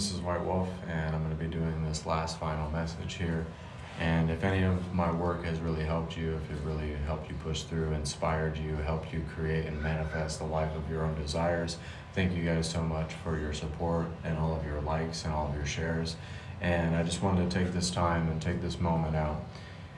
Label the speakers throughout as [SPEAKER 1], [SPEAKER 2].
[SPEAKER 1] This is White Wolf, and I'm going to be doing this last final message here. And if any of my work has really helped you, if it really helped you push through, inspired you, helped you create and manifest the life of your own desires, thank you guys so much for your support and all of your likes and all of your shares. And I just wanted to take this time and take this moment out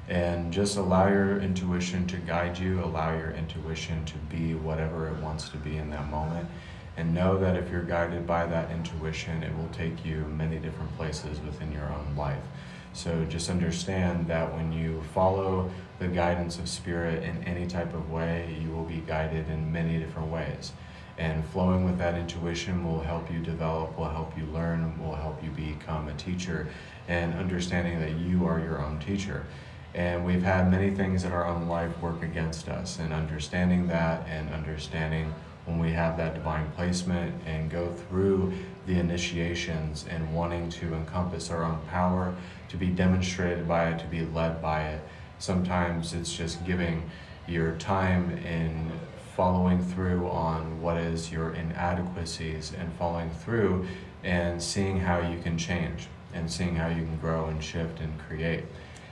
[SPEAKER 1] and just allow your intuition to guide you, allow your intuition to be whatever it wants to be in that moment. And know that if you're guided by that intuition, it will take you many different places within your own life. So just understand that when you follow the guidance of spirit in any type of way, you will be guided in many different ways. And flowing with that intuition will help you develop, will help you learn, will help you become a teacher, and understanding that you are your own teacher. And we've had many things in our own life work against us, and understanding that and understanding when we have that divine placement and go through the initiations and wanting to encompass our own power, to be demonstrated by it, to be led by it. Sometimes it's just giving your time in following through on what is your inadequacies and following through and seeing how you can change and seeing how you can grow and shift and create.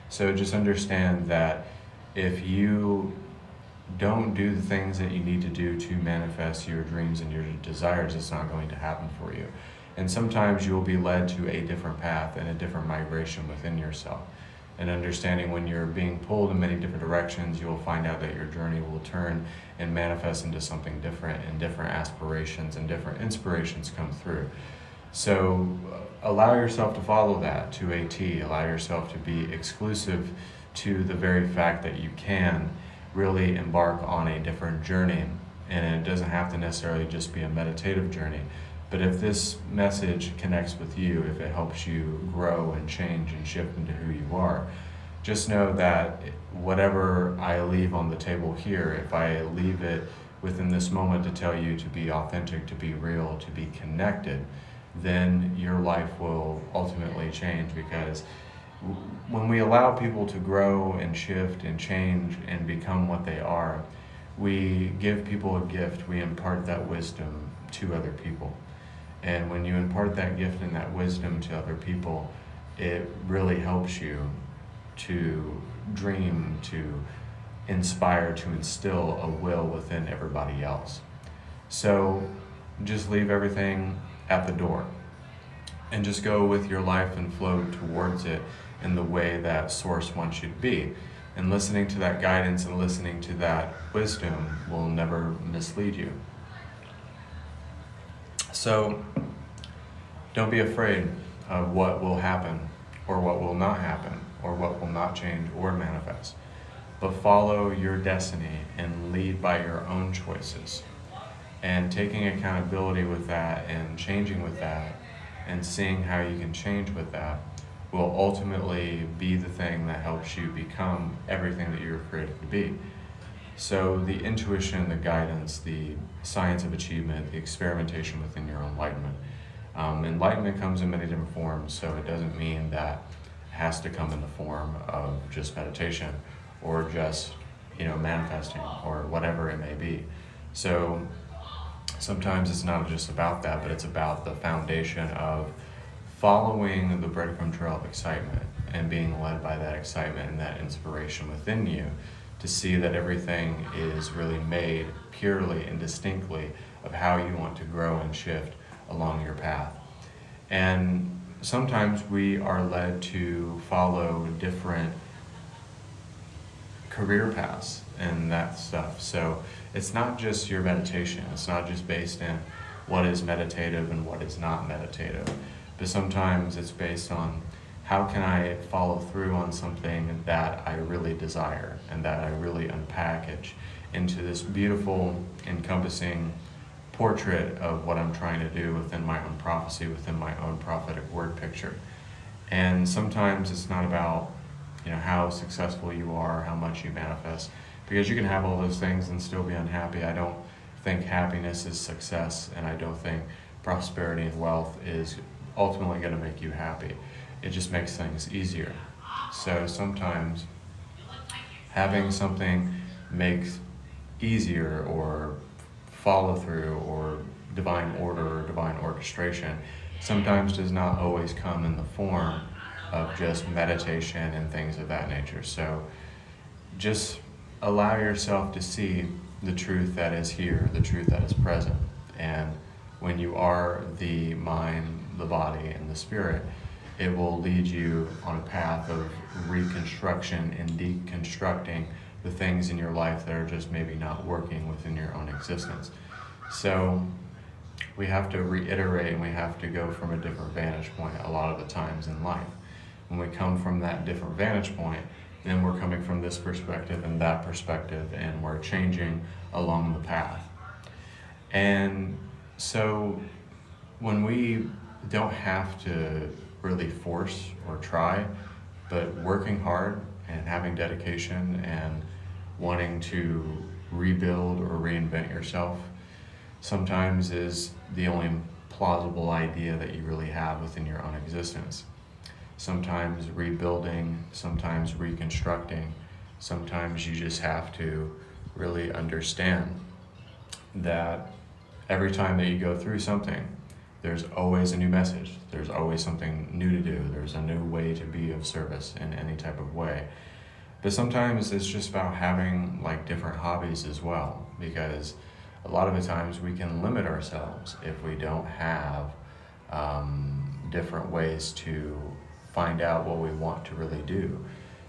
[SPEAKER 1] So just understand that if you don't do the things that you need to do to manifest your dreams and your desires, it's not going to happen for you. And sometimes you will be led to a different path and a different migration within yourself. And understanding when you're being pulled in many different directions, you'll find out that your journey will turn and manifest into something different, and different aspirations and different inspirations come through. So allow yourself to follow that to a T. Allow yourself to be exclusive to the very fact that you can really embark on a different journey. And it doesn't have to necessarily just be a meditative journey, but if this message connects with you, if it helps you grow and change and shift into who you are, just know that whatever I leave on the table here, if I leave it within this moment to tell you to be authentic, to be real, to be connected, then your life will ultimately change. Because when we allow people to grow and shift and change and become what they are, we give people a gift. We impart that wisdom to other people. And when you impart that gift and that wisdom to other people, it really helps you to dream, to inspire, to instill a will within everybody else. So just leave everything at the door and just go with your life and flow towards it in the way that Source wants you to be. And listening to that guidance and listening to that wisdom will never mislead you. So don't be afraid of what will happen or what will not happen or what will not change or manifest, but follow your destiny and lead by your own choices. And taking accountability with that and changing with that and seeing how you can change with that will ultimately be the thing that helps you become everything that you're created to be. So the intuition, the guidance, the science of achievement, the experimentation within your own enlightenment. Enlightenment comes in many different forms, so it doesn't mean that it has to come in the form of just meditation or just, manifesting or whatever it may be. So sometimes it's not just about that, but it's about the foundation of following the breadcrumb trail of excitement and being led by that excitement and that inspiration within you to see that everything is really made purely and distinctly of how you want to grow and shift along your path. And sometimes we are led to follow different career paths and that stuff. So it's not just your meditation. It's not just based in what is meditative and what is not meditative. But sometimes it's based on how can I follow through on something that I really desire and that I really unpackage into this beautiful, encompassing portrait of what I'm trying to do within my own prophecy, within my own prophetic word picture. And sometimes it's not about, how successful you are, how much you manifest, because you can have all those things and still be unhappy. I don't think happiness is success, and I don't think prosperity and wealth is ultimately going to make you happy. It just makes things easier. So sometimes having something makes easier or follow through or divine order or divine orchestration sometimes does not always come in the form of just meditation and things of that nature. So just allow yourself to see the truth that is here, the truth that is present. And when you are the mind, the body, and the spirit, it will lead you on a path of reconstruction and deconstructing the things in your life that are just maybe not working within your own existence. So we have to reiterate, and we have to go from a different vantage point a lot of the times in life. When we come from that different vantage point, then we're coming from this perspective and that perspective, and we're changing along the path. And so when we don't have to really force or try, but working hard and having dedication and wanting to rebuild or reinvent yourself sometimes is the only plausible idea that you really have within your own existence. Sometimes rebuilding, sometimes reconstructing, sometimes you just have to really understand that every time that you go through something, there's always a new message. There's always something new to do. There's a new way to be of service in any type of way. But sometimes it's just about having like different hobbies as well, because a lot of the times we can limit ourselves if we don't have different ways to find out what we want to really do.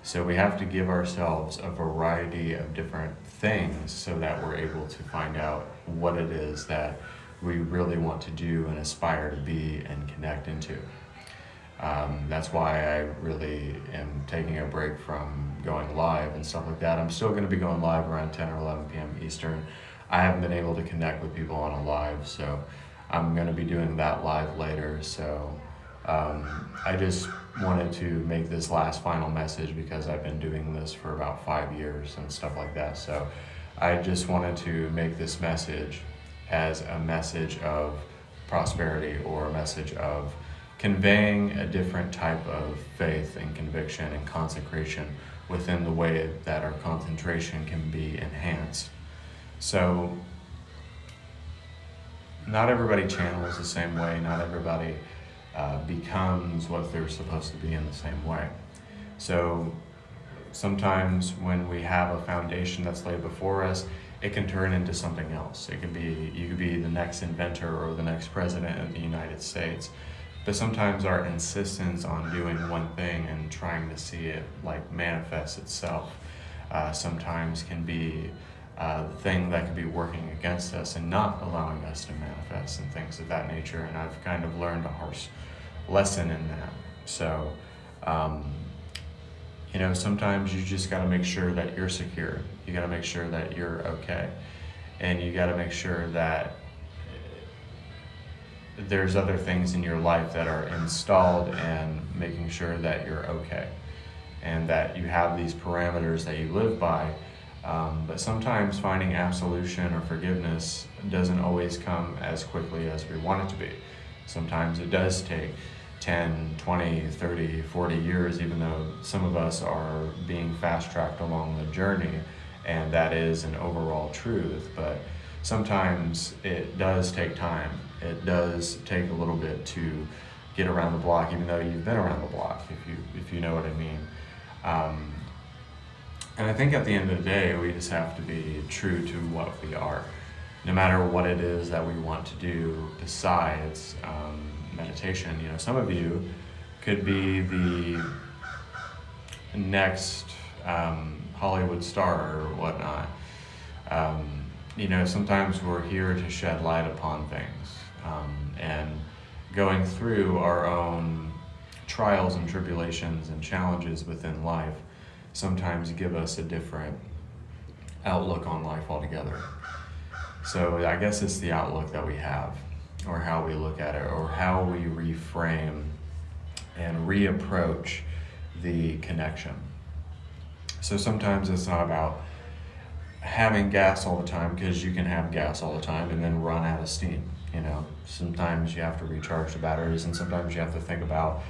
[SPEAKER 1] So we have to give ourselves a variety of different things so that we're able to find out what it is that we really want to do and aspire to be and connect into. That's why I really am taking a break from going live and stuff like that. I'm still going to be going live around 10 or 11 p.m. Eastern. I haven't been able to connect with people on a live, so I'm going to be doing that live later. So I just wanted to make this last final message because I've been doing this for about 5 years and stuff like that. So I just wanted to make this message as a message of prosperity, or a message of conveying a different type of faith and conviction and consecration within the way that our concentration can be enhanced. So not everybody channels the same way, not everybody becomes what they're supposed to be in the same way. So sometimes when we have a foundation that's laid before us, it can turn into something else. It can be, you could be the next inventor or the next president of the United States. But sometimes our insistence on doing one thing and trying to see it like manifest itself sometimes can be the thing that could be working against us and not allowing us to manifest and things of that nature. And I've kind of learned a harsh lesson in that. So, sometimes you just got to make sure that you're secure. You got to make sure that you're okay. And you got to make sure that there's other things in your life that are installed, and making sure that you're okay. And that you have these parameters that you live by. But sometimes finding absolution or forgiveness doesn't always come as quickly as we want it to be. Sometimes it does take 10, 20, 30, 40 years, even though some of us are being fast-tracked along the journey, and that is an overall truth. But sometimes it does take time. It does take a little bit to get around the block, even though you've been around the block, if you know what I mean. And I think at the end of the day, we just have to be true to what we are. No matter what it is that we want to do besides meditation. Some of you could be the next Hollywood star or whatnot. Sometimes we're here to shed light upon things, and going through our own trials and tribulations and challenges within life sometimes give us a different outlook on life altogether. So I guess it's the outlook that we have, or how we look at it, or how we reframe and reapproach the connection. So sometimes it's not about having gas all the time, because you can have gas all the time and then run out of steam. Sometimes you have to recharge the batteries, and sometimes you have to think about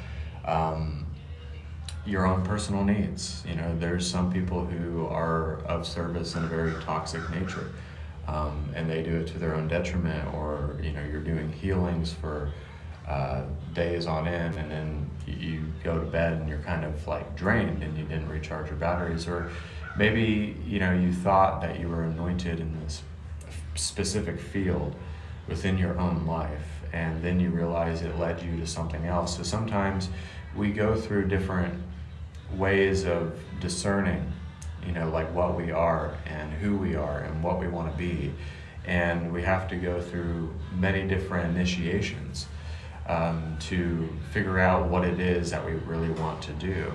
[SPEAKER 1] your own personal needs. There's some people who are of service in a very toxic nature, and they do it to their own detriment, or you're doing healings for days on end, and then you go to bed and you're kind of like drained and you didn't recharge your batteries. Or maybe, you thought that you were anointed in this specific field within your own life, and then you realize it led you to something else. So sometimes we go through different ways of discerning, like what we are and who we are and what we want to be. And we have to go through many different initiations to figure out what it is that we really want to do.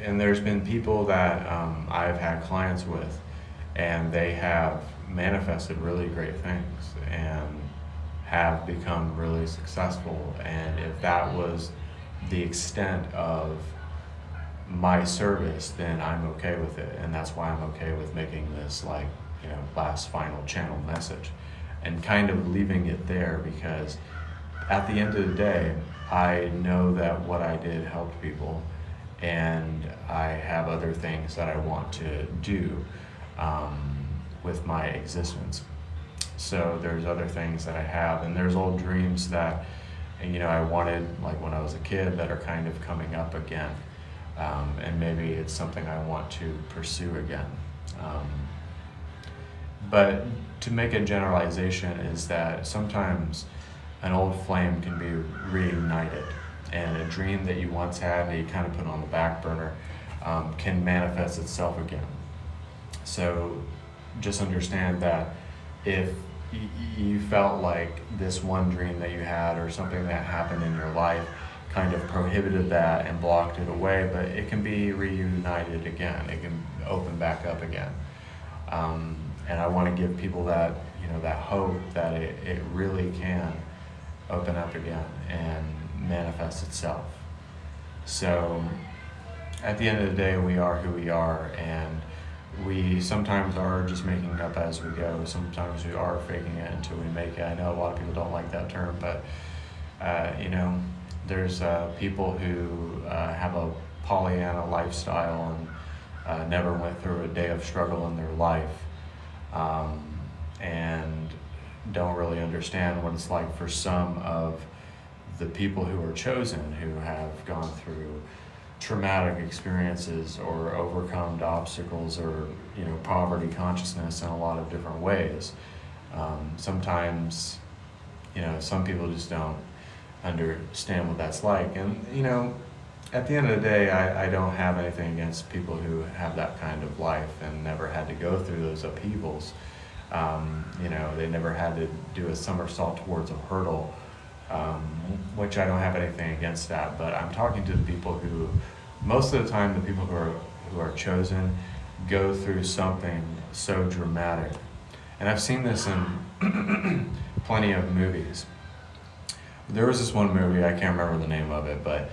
[SPEAKER 1] And there's been people that I've had clients with, and they have manifested really great things and have become really successful. And if that was the extent of my service, then I'm okay with it. And that's why I'm okay with making this last final channel message and kind of leaving it there, because at the end of the day, I know that what I did helped people, and I have other things that I want to do with my existence. So there's other things that I have, and there's old dreams that I wanted, like when I was a kid, that are kind of coming up again. And maybe it's something I want to pursue again. But to make a generalization is that sometimes an old flame can be reignited, and a dream that you once had that you kind of put on the back burner can manifest itself again. So just understand that if you felt like this one dream that you had or something that happened in your life kind of prohibited that and blocked it away, but it can be reunited again. It can open back up again. And I want to give people that, that hope that it really can open up again and manifest itself. So at the end of the day, we are who we are, and we sometimes are just making it up as we go. Sometimes we are faking it until we make it. I know a lot of people don't like that term, but there's people who have a Pollyanna lifestyle and never went through a day of struggle in their life, and don't really understand what it's like for some of the people who are chosen, who have gone through traumatic experiences or overcome obstacles or poverty consciousness in a lot of different ways. Sometimes some people just don't understand what that's like, and at the end of the day, I don't have anything against people who have that kind of life and never had to go through those upheavals. They never had to do a somersault towards a hurdle, which I don't have anything against that. But I'm talking to the people who, most of the time, the people who are chosen go through something so dramatic. And I've seen this in plenty of movies. There was this one movie, I can't remember the name of it, but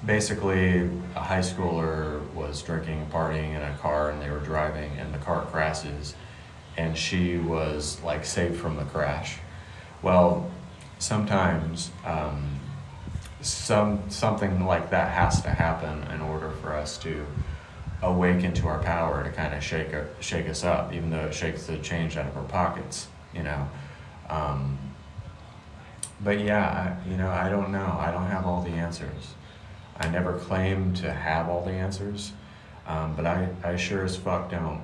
[SPEAKER 1] basically a high schooler was drinking and partying in a car, and they were driving, and the car crashes, and she was saved from the crash. Well, sometimes something like that has to happen in order for us to awaken to our power, to kind of shake us up, even though it shakes the change out of our pockets, But yeah, I don't know. I don't have all the answers. I never claim to have all the answers, but I sure as fuck don't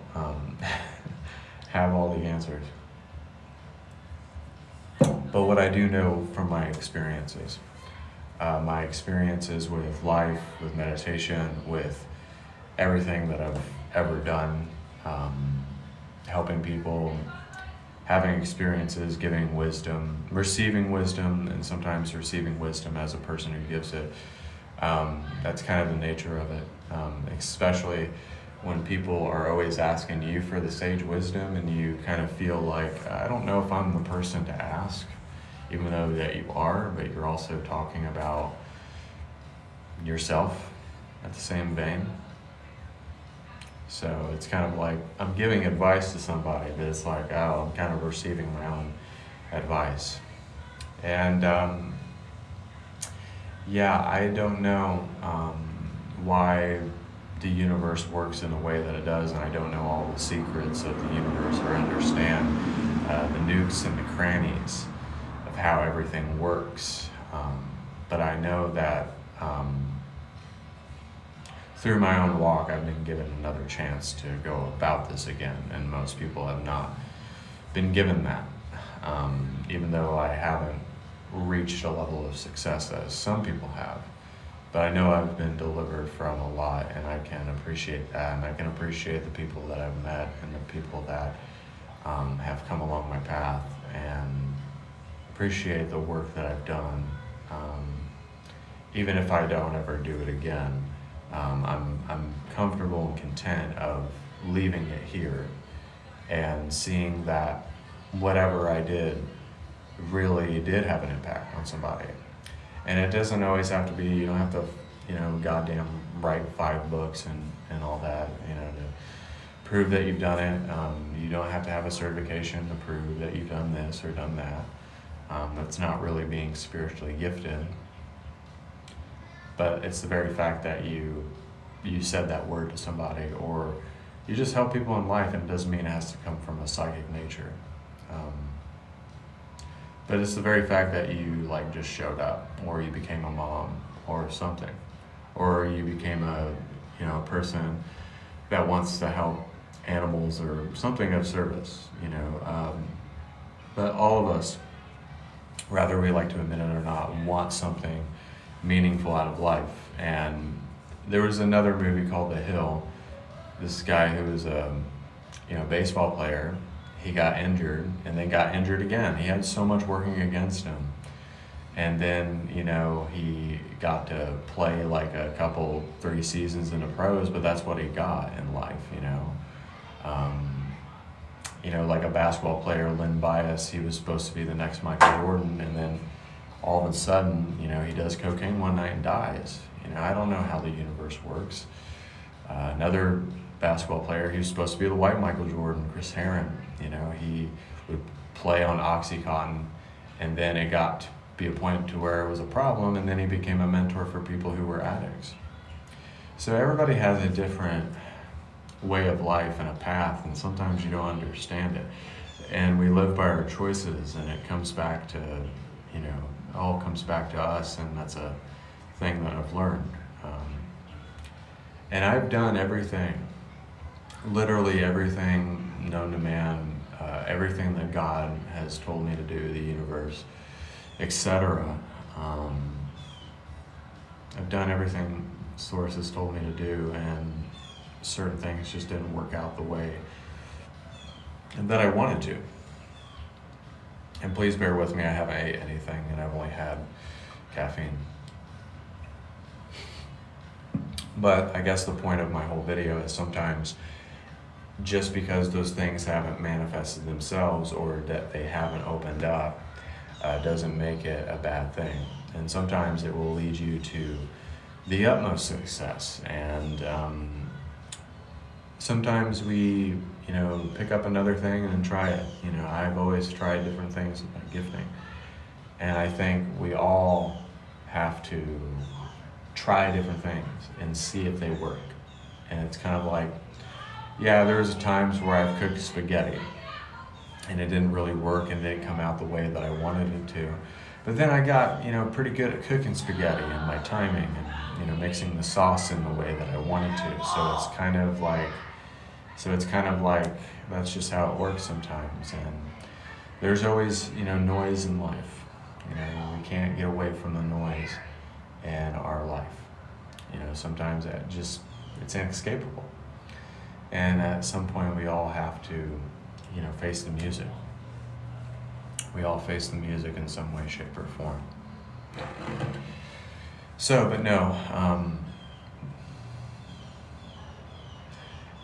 [SPEAKER 1] have all the answers. But what I do know from my experiences with life, with meditation, with everything that I've ever done, helping people, having experiences, giving wisdom, receiving wisdom, and sometimes receiving wisdom as a person who gives it. That's kind of the nature of it, especially when people are always asking you for the sage wisdom, and you kind of feel like, I don't know if I'm the person to ask, even though that you are, but you're also talking about yourself at the same vein. So it's kind of like I'm giving advice to somebody, but it's like, oh, I'm kind of receiving my own advice. And I don't know why the universe works in the way that it does, and I don't know all the secrets of the universe or understand the nooks and the crannies how everything works. But I know that through my own walk, I've been given another chance to go about this again, and most people have not been given that. Even though I haven't reached a level of success as some people have. But I know I've been delivered from a lot, and I can appreciate that, and I can appreciate the people that I've met and the people that have come along my path, and appreciate the work that I've done. Even if I don't ever do it again, I'm comfortable and content of leaving it here and seeing that whatever I did really did have an impact on somebody. And it doesn't always have to be, you don't have to, goddamn write 5 books and all that, to prove that you've done it. You don't have to have a certification to prove that you've done this or done that. That's not really being spiritually gifted. But it's the very fact that you said that word to somebody, or you just help people in life, and it doesn't mean it has to come from a psychic nature. But it's the very fact that you just showed up, or you became a mom or something, or you became a person that wants to help animals or something of service, But all of us, whether we like to admit it or not, want something meaningful out of life. And there was another movie called The Hill. This guy who was a baseball player, he got injured and then got injured again. He had so much working against him. And then, he got to play a 3 seasons in the pros, but that's what he got in life, like a basketball player, Len Bias, he was supposed to be the next Michael Jordan, and then all of a sudden, he does cocaine one night and dies. I don't know how the universe works. Another basketball player, he was supposed to be the white Michael Jordan, Chris Herron. He would play on Oxycontin, and then it got to be a point to where it was a problem, and then he became a mentor for people who were addicts. So everybody has a different way of life and a path, and sometimes you don't understand it. And we live by our choices, and it comes back to, it all comes back to us, and that's a thing that I've learned. And I've done everything, literally everything known to man, everything that God has told me to do, the universe, etc. I've done everything Source has told me to do, and certain things just didn't work out the way that I wanted to. And please bear with me, I haven't ate anything, and I've only had caffeine. But I guess the point of my whole video is sometimes just because those things haven't manifested themselves, or that they haven't opened up, doesn't make it a bad thing. And sometimes it will lead you to the utmost success. And sometimes we, pick up another thing and try it. I've always tried different things with my gifting. And I think we all have to try different things and see if they work. And it's kind of like, there's times where I've cooked spaghetti and it didn't really work and didn't come out the way that I wanted it to. But then I got, pretty good at cooking spaghetti and my timing and, mixing the sauce in the way that I wanted to. So it's kind of like, that's just how it works sometimes. And there's always, noise in life. We can't get away from the noise in our life. Sometimes it's inescapable. And at some point we all have to, face the music. We all face the music in some way, shape, or form. So, but no,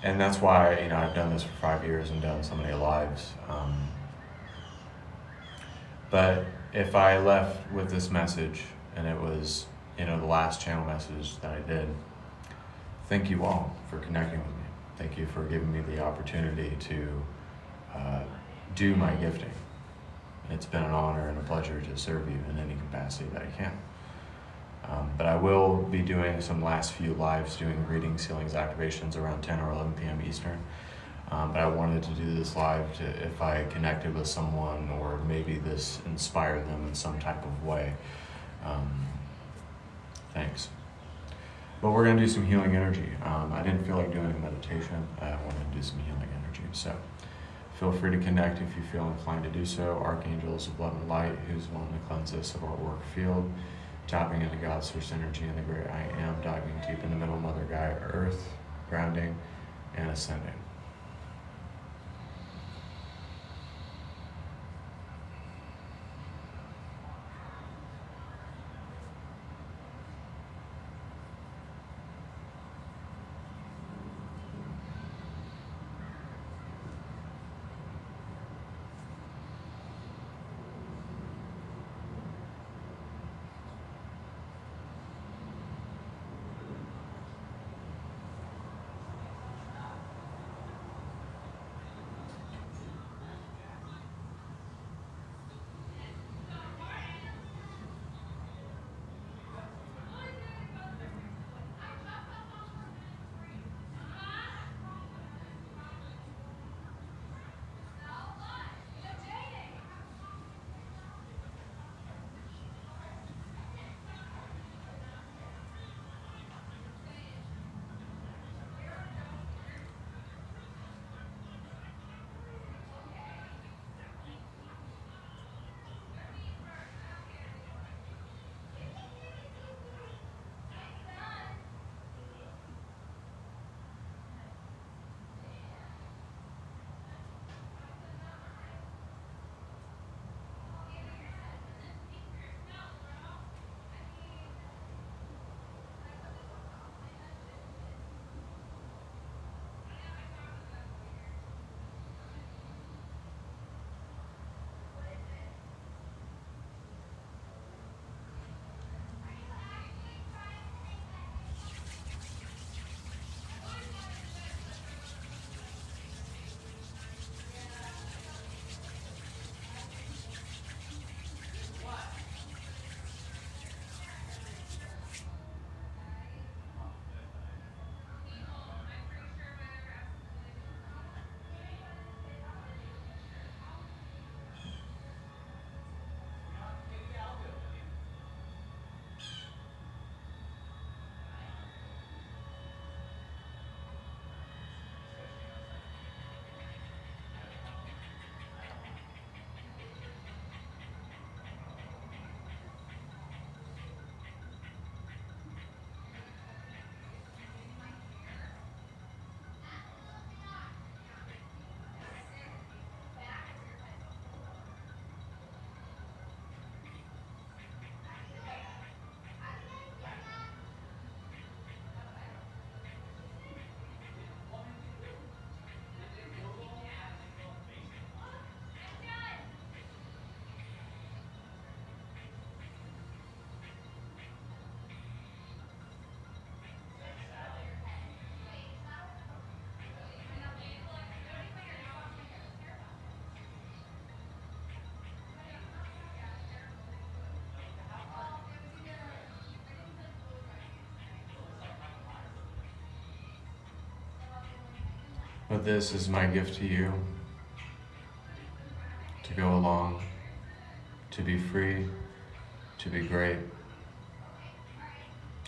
[SPEAKER 1] and that's why, I've done this for 5 years and done so many lives. But if I left with this message, and it was, the last channel message that I did, thank you all for connecting with me. Thank you for giving me the opportunity to do my gifting. It's been an honor and a pleasure to serve you in any capacity that I can. But I will be doing some last few lives, doing readings, healings, activations around 10 or 11 p.m. Eastern. But I wanted to do this live to, if I connected with someone or maybe this inspired them in some type of way. Thanks. But we're going to do some healing energy. I didn't feel like doing a meditation. I wanted to do some healing energy. So feel free to connect if you feel inclined to do so. Archangels of love and light, who's willing to cleanse us of our work field, tapping into God's source energy and the great I am, diving deep in the middle, Mother Gaia, Earth, grounding and ascending. But this is my gift to you, to go along, to be free, to be great,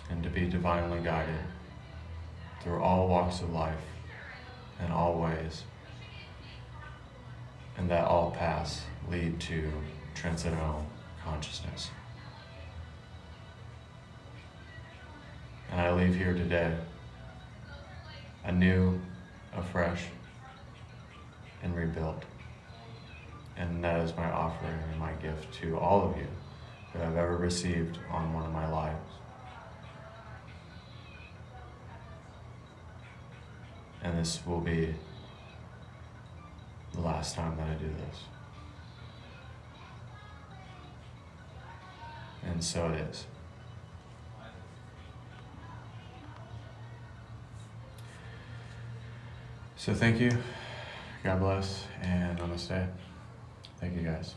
[SPEAKER 1] and to be divinely guided through all walks of life and all ways, and that all paths lead to transcendental consciousness. And I leave here today anew, afresh, and rebuilt. And that is my offering and my gift to all of you that I've ever received on one of my lives. And this will be the last time that I do this. And so it is. So thank you, God bless, and namaste. Thank you guys.